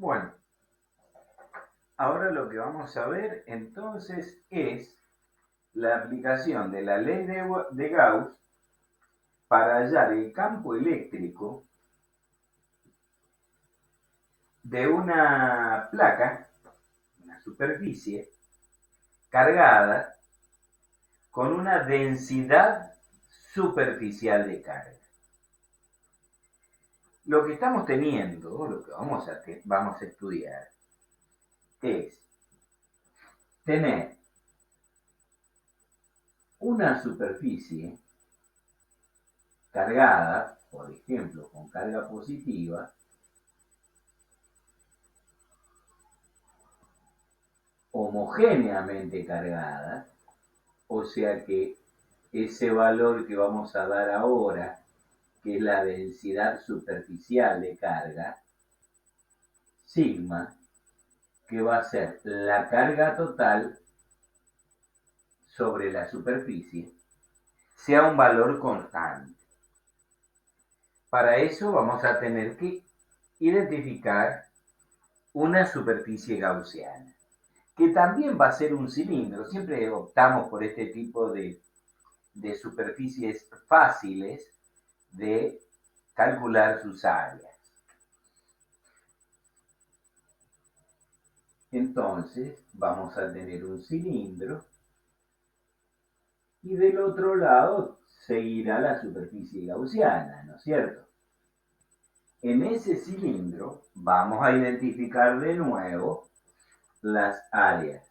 Bueno, ahora lo que vamos a ver entonces es la aplicación de la ley de Gauss para hallar el campo eléctrico de una placa, una superficie, cargada con una densidad superficial de carga. Lo que estamos teniendo, lo que vamos a estudiar, es tener una superficie cargada, por ejemplo, con carga positiva, homogéneamente cargada, o sea que ese valor que vamos a dar ahora, que es la densidad superficial de carga, sigma, que va a ser la carga total sobre la superficie, sea un valor constante. Para eso vamos a tener que identificar una superficie gaussiana, que también va a ser un cilindro. Siempre optamos por este tipo de superficies fáciles de calcular sus áreas. Entonces vamos a tener un cilindro y del otro lado seguirá la superficie gaussiana, ¿no es cierto? En ese cilindro vamos a identificar de nuevo las áreas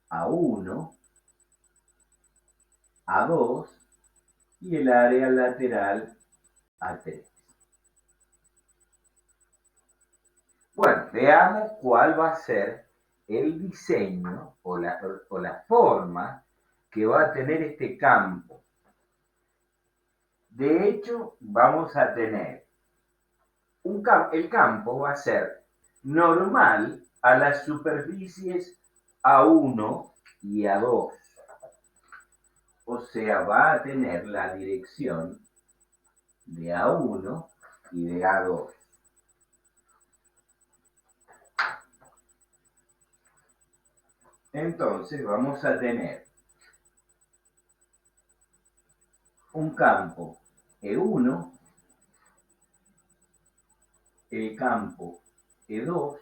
A1, A2 y el área lateral A3. Bueno, veamos cuál va a ser el diseño o la forma que va a tener este campo. De hecho, vamos a tener el campo va a ser normal a las superficies A1 y A2. O sea, va a tener la dirección de A1 y de A2. Entonces vamos a tener un campo E1, el campo E2.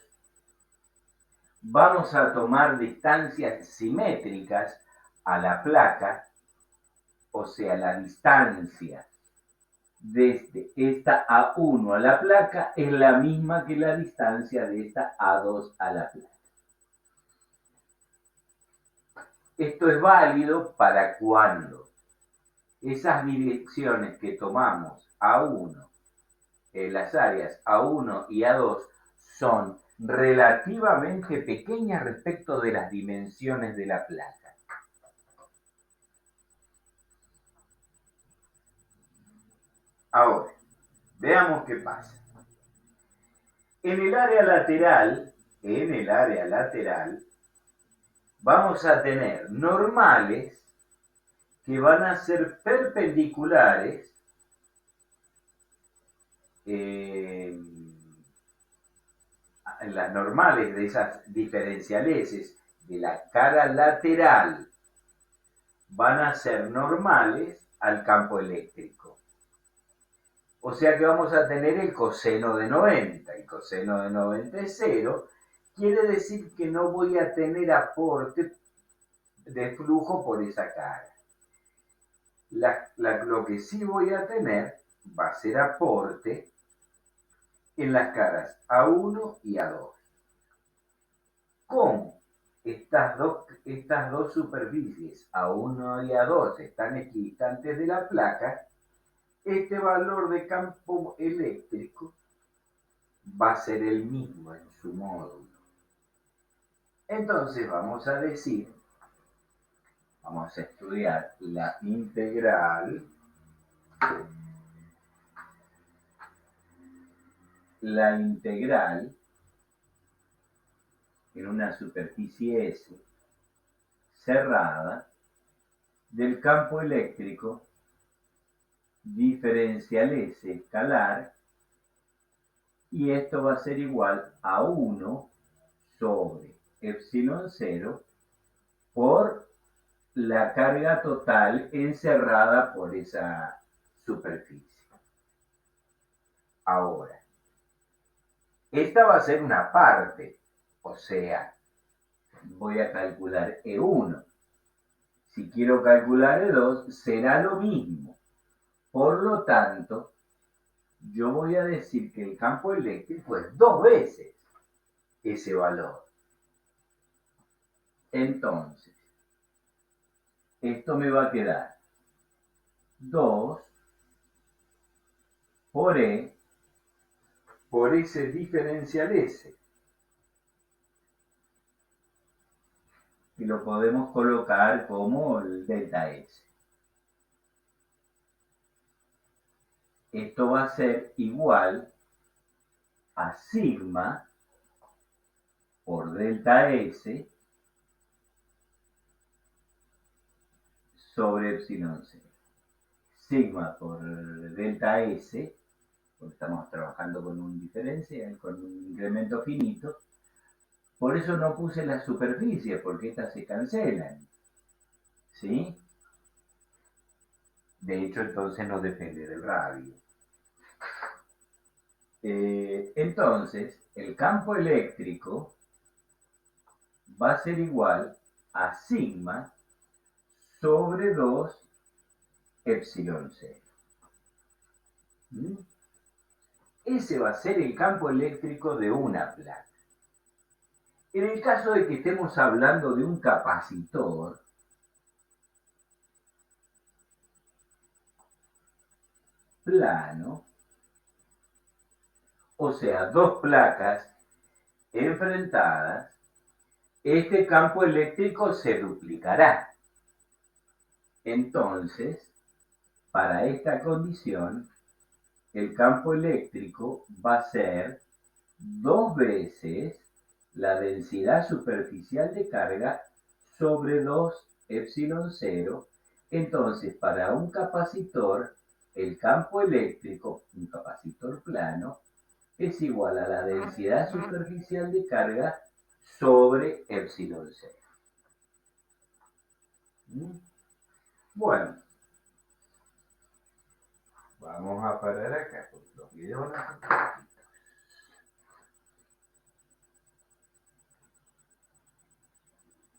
Vamos a tomar distancias simétricas a la placa, o sea, la distancia desde esta A1 a la placa es la misma que la distancia de esta A2 a la placa. Esto es válido para cuando esas direcciones que tomamos A1, las áreas A1 y A2 son relativamente pequeñas respecto de las dimensiones de la placa. Ahora, veamos qué pasa. En el área lateral, vamos a tener normales que van a ser perpendiculares las normales de esas diferenciales de la cara lateral van a ser normales al campo eléctrico. O sea que vamos a tener el coseno de 90. El coseno de 90 es 0. Quiere decir que no voy a tener aporte de flujo por esa cara. Lo que sí voy a tener va a ser aporte en las caras A1 y A2. Como estas dos superficies, A1 y A2, están equidistantes de la placa, este valor de campo eléctrico va a ser el mismo en su módulo. Entonces vamos a estudiar la integral en una superficie S cerrada del campo eléctrico diferencial S escalar Y esto va a ser igual a 1 sobre epsilon 0 por la carga total encerrada por esa superficie. Ahora, esta va a ser una parte, o sea, voy a calcular E1. Si quiero calcular E2, será lo mismo. Por lo tanto, yo voy a decir que el campo eléctrico es 2 veces ese valor. Entonces, esto me va a quedar 2 por E por ese diferencial S. Y lo podemos colocar como el delta S. Esto va a ser igual a sigma por delta S sobre epsilon 0. Sigma por delta S, porque estamos trabajando con un diferencial, con un incremento finito. Por eso no puse las superficies, porque estas se cancelan. ¿Sí? De hecho, entonces no depende del radio. Entonces, el campo eléctrico va a ser igual a sigma sobre 2 epsilon 0. ¿Mm? Ese va a ser el campo eléctrico de una placa. En el caso de que estemos hablando de un capacitor, plano, o sea, dos placas enfrentadas, este campo eléctrico se duplicará. Entonces, para esta condición, el campo eléctrico va a ser 2 veces la densidad superficial de carga sobre 2 epsilon 0. Entonces, para un capacitor, el campo eléctrico, un capacitor plano, es igual a la densidad superficial de carga sobre epsilon 0. Bueno, vamos a parar acá, porque los videos